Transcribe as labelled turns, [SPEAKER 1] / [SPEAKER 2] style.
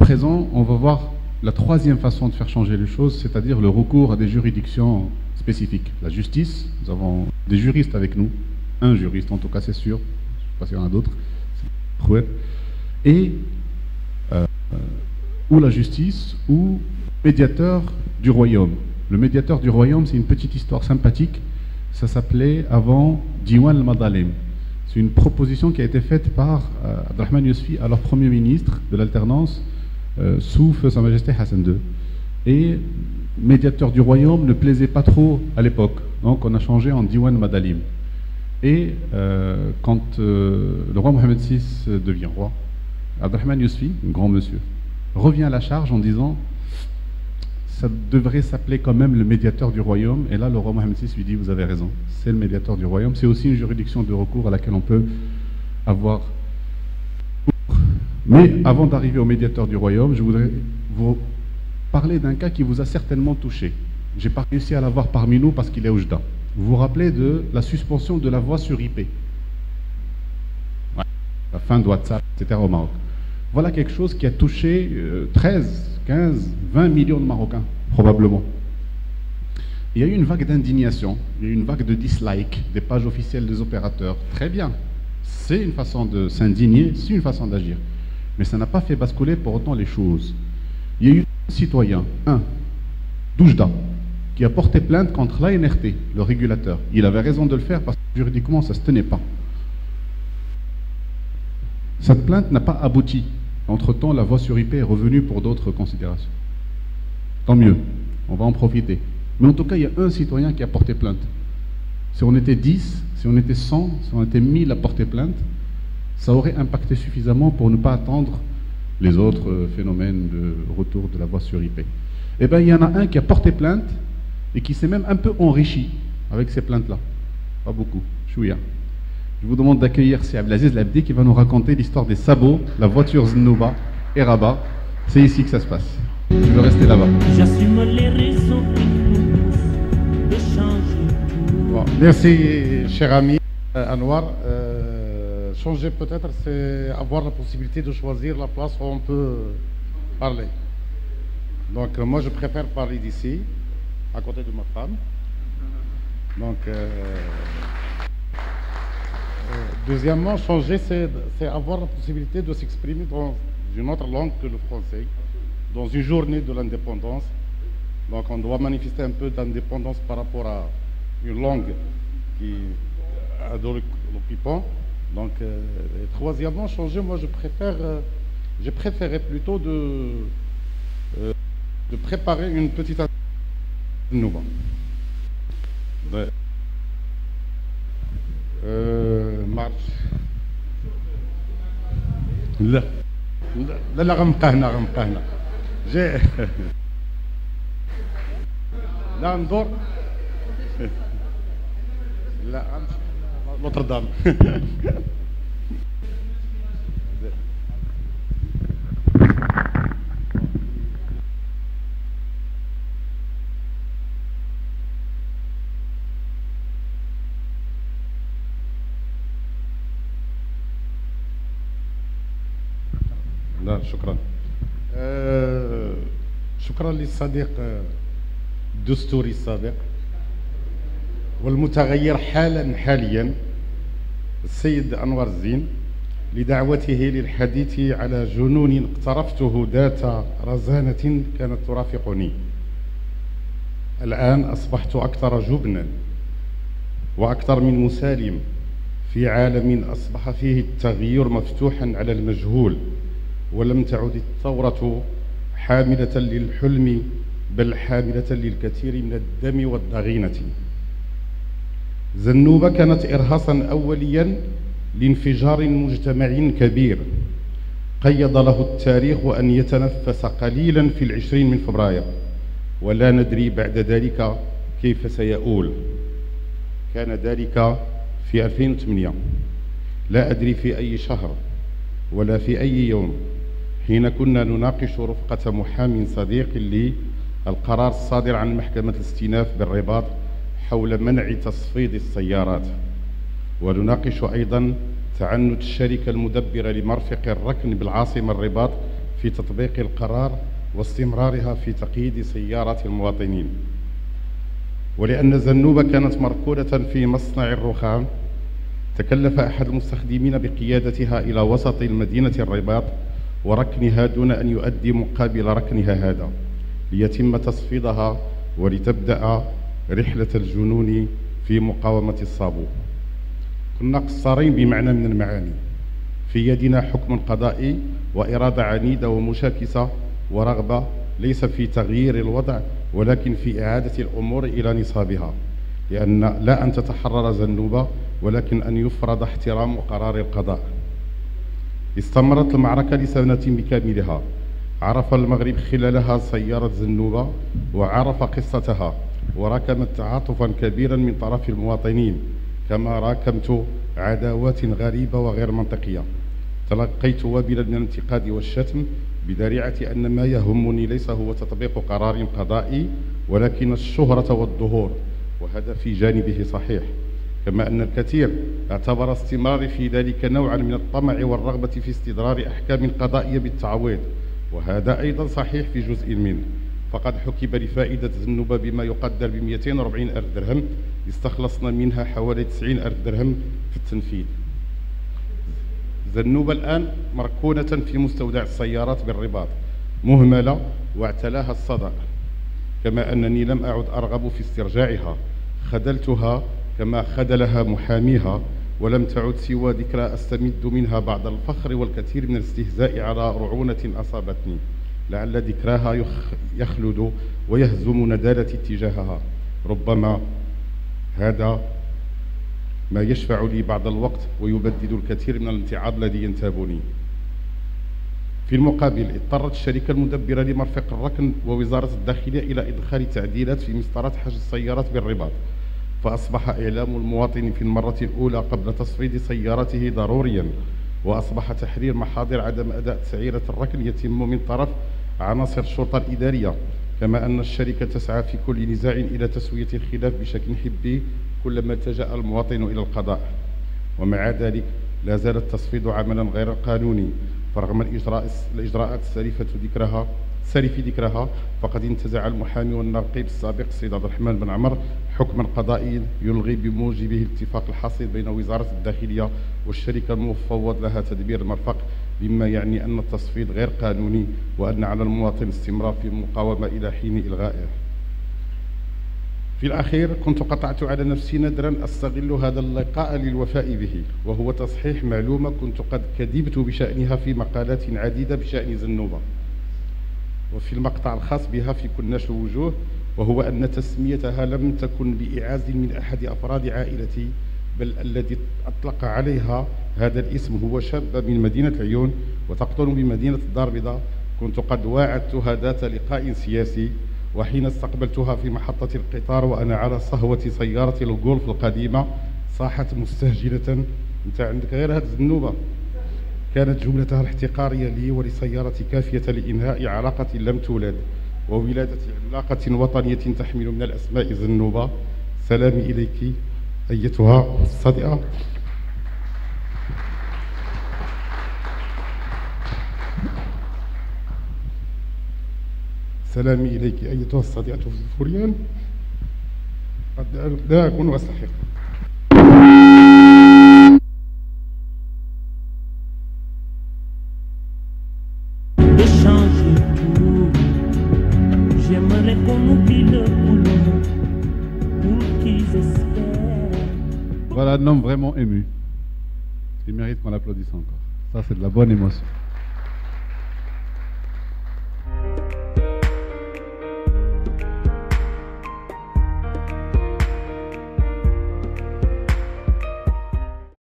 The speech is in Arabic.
[SPEAKER 1] présent, on va voir la troisième façon de faire changer les choses, c'est-à-dire le recours à des juridictions spécifiques. La justice, nous avons des juristes avec nous, un juriste en tout cas c'est sûr, je ne sais pas s'il y en a d'autres, et ou la justice ou médiateur du royaume. Le médiateur du royaume, c'est une petite histoire sympathique, ça s'appelait avant Diwan al-Madalim. C'est une proposition qui a été faite par Abdelrahman Yousfi, alors Premier ministre de l'alternance, sous feu Sa Majesté Hassan II. Et médiateur du royaume ne plaisait pas trop à l'époque, donc on a changé en Diwan Madalim. Et quand le roi Mohamed VI devient roi, Abdelrahman Yousfi, un grand monsieur, revient à la charge en disant ça devrait s'appeler quand même le médiateur du royaume. Et là, le roi Mohamed VI lui dit vous avez raison, c'est le médiateur du royaume. C'est aussi une juridiction de recours à laquelle on peut avoir. Mais avant d'arriver au médiateur du royaume, je voudrais vous parler d'un cas qui vous a certainement touché. J'ai pas réussi à l'avoir parmi nous parce qu'il est au Oujda. Vous vous rappelez de la suspension de la voix sur IP, ouais, la fin de WhatsApp, etc. au Maroc. Voilà quelque chose qui a touché 13, 15, 20 millions de Marocains, probablement. Il y a eu une vague d'indignation, il y a eu une vague de dislike des pages officielles des opérateurs. Très bien, c'est une façon de s'indigner, c'est une façon d'agir. Mais ça n'a pas fait basculer pour autant les choses. Il y a eu un citoyen, d'Oujda, qui a porté plainte contre l'ANRT, le régulateur. Il avait raison de le faire parce que juridiquement, ça ne se tenait pas. Cette plainte n'a pas abouti. Entre-temps, la voix sur IP est revenue pour d'autres considérations. Tant mieux, on va en profiter. Mais en tout cas, il y a un citoyen qui a porté plainte. Si on était 10, si on était 100, si on était 1000 à porter plainte, ça aurait impacté suffisamment pour ne pas attendre les autres phénomènes de retour de la voix sur IP. Eh bien, il y en a un qui a porté plainte et qui s'est même un peu enrichi avec ces plaintes-là. Pas beaucoup, chouïa. Je vous demande d'accueillir Si Abdelaziz Labdi qui va nous raconter l'histoire des sabots, la voiture Znouba et Rabat. C'est ici que ça se passe. Je veux rester là-bas.
[SPEAKER 2] J'assume les raisons qui nous d'échanger.
[SPEAKER 3] Bon, merci, cher ami Anwar. Changer peut-être, c'est avoir la possibilité de choisir la place où on peut parler. Donc moi, je préfère parler d'ici, à côté de ma femme. Donc, deuxièmement, changer, c'est avoir la possibilité de s'exprimer dans une autre langue que le français, dans une journée de l'indépendance. Donc on doit manifester un peu d'indépendance par rapport à une langue qui adore l'occupant. Donc, troisièmement, changer, moi je préférais plutôt de préparer une petite nouvelle. معرفش لا لا لا غنبقى جاي لا ندور لا غنمشي نوتردام لا شكرا. شكرا للصديق الدستوري السابق والمتغير حاليا السيد أنور الزين لدعوته للحديث على جنون اقترفته ذات رزانة كانت ترافقني. الآن أصبحت أكثر جبنا وأكثر من مسالم في عالم أصبح فيه التغيير مفتوحا على المجهول، ولم تعد الثورة حاملة للحلم بل حاملة للكثير من الدم والضغينة. زنوبة كانت إرهاصا أوليا لانفجار مجتمعي كبير قيض له التاريخ أن يتنفس قليلا في 20 من فبراير، ولا ندري بعد ذلك كيف سيؤول. كان ذلك في 2008، لا أدري في أي شهر ولا في أي يوم، حين كنا نناقش رفقة محام صديق لي القرار الصادر عن محكمة الاستئناف بالرباط حول منع تصفيد السيارات، ونناقش أيضا تعنت الشركة المدبرة لمرفق الركن بالعاصمة الرباط في تطبيق القرار واستمرارها في تقييد سيارات المواطنين. ولأن زنوبة كانت مركونة في مصنع الرخام، تكلف أحد المستخدمين بقيادتها إلى وسط المدينة الرباط وركنها دون أن يؤدي مقابل ركنها هذا، ليتم تصفيدها ولتبدأ رحلة الجنون في مقاومة الصابو. كنا قصارين بمعنى من المعاني، في يدنا حكم قضائي وإرادة عنيدة ومشاكسة ورغبة ليس في تغيير الوضع ولكن في إعادة الأمور إلى نصابها، لأن لا أن تتحرر زنوبة ولكن أن يفرض احترام قرار القضاء. استمرت المعركة لسنة بكاملها، عرف المغرب خلالها سيارة زنوبة وعرف قصتها، وراكمت تعاطفا كبيرا من طرف المواطنين، كما راكمت عداوات غريبة وغير منطقية. تلقيت وابلا من الانتقاد والشتم بذريعة أن ما يهمني ليس هو تطبيق قرار قضائي ولكن الشهرة والظهور، وهذا في جانبه صحيح، كما أن الكثير اعتبر استمراري في ذلك نوعا من الطمع والرغبة في استدرار أحكام قضائية بالتعويض، وهذا أيضا صحيح في جزء منه. فقد حكب لفائدة زنوبة بما يقدر ب 240 ألف درهم، استخلصنا منها حوالي 90 ألف درهم في التنفيذ. زنوبة الآن مركونة في مستودع السيارات بالرباط، مهملة واعتلاها الصدأ، كما أنني لم أعد أرغب في استرجاعها، خذلتها كما خذلها محاميها، ولم تعد سوى ذكرى أستمد منها بعض الفخر والكثير من الاستهزاء على رعونة أصابتني، لعل ذكراها يخلد ويهزم ندالتي تجاهها. ربما هذا ما يشفع لي بعض الوقت ويبدد الكثير من الامتعاض الذي ينتابني. في المقابل اضطرت الشركة المدبرة لمرفق الركن ووزارة الداخلية إلى إدخال تعديلات في مسطرات حجز السيارات بالرباط، فأصبح إعلام المواطن في المرة الأولى قبل تصفيد سيارته ضروريا، وأصبح تحرير محاضر عدم أداء تسعيرة الركن يتم من طرف عناصر الشرطة الإدارية، كما أن الشركة تسعى في كل نزاع إلى تسوية الخلاف بشكل حبي كلما التجأ المواطن إلى القضاء. ومع ذلك لا زال التصفيد عملا غير قانوني، فرغم الإجراءات سالف ذكرها فقد انتزع المحامي والنقيب السابق السيد عبد الرحمن بن عمر حكما قضائيا يلغي بموجبه الاتفاق الحاصل بين وزارة الداخلية والشركة المفوض لها تدبير المرفق، بما يعني أن التصفيد غير قانوني وأن على المواطن الاستمرار في المقاومة إلى حين إلغائه. في الأخير كنت قطعت على نفسي ندرا أستغل هذا اللقاء للوفاء به، وهو تصحيح معلومة كنت قد كذبت بشأنها في مقالات عديدة بشأن زنوبة، وفي المقطع الخاص بها في كناش الوجوه، وهو أن تسميتها لم تكن بإعاز من أحد أفراد عائلتي، بل الذي أطلق عليها هذا الاسم هو شاب من مدينة العيون وتقطن بمدينة الدار البيضاء. كنت قد واعدتها ذات لقاء سياسي، وحين استقبلتها في محطة القطار وأنا على صهوة سيارة الجولف القديمة صاحت مستهجنة: أنت عندك غير هذه الزنوبة. كانت جملتها الاحتقارية لي ولسيارتي كافية لإنهاء علاقة لم تولد وولادة علاقة وطنية تحمل من الأسماء زنوبة. سلامي إليك أيتها الصديقة. سلامي إليك أيتها الصديقة فوريان، قد لا أكون أستحق.
[SPEAKER 1] Voilà un homme vraiment ému. Il mérite qu'on l'applaudisse encore. Ça, c'est de la bonne émotion.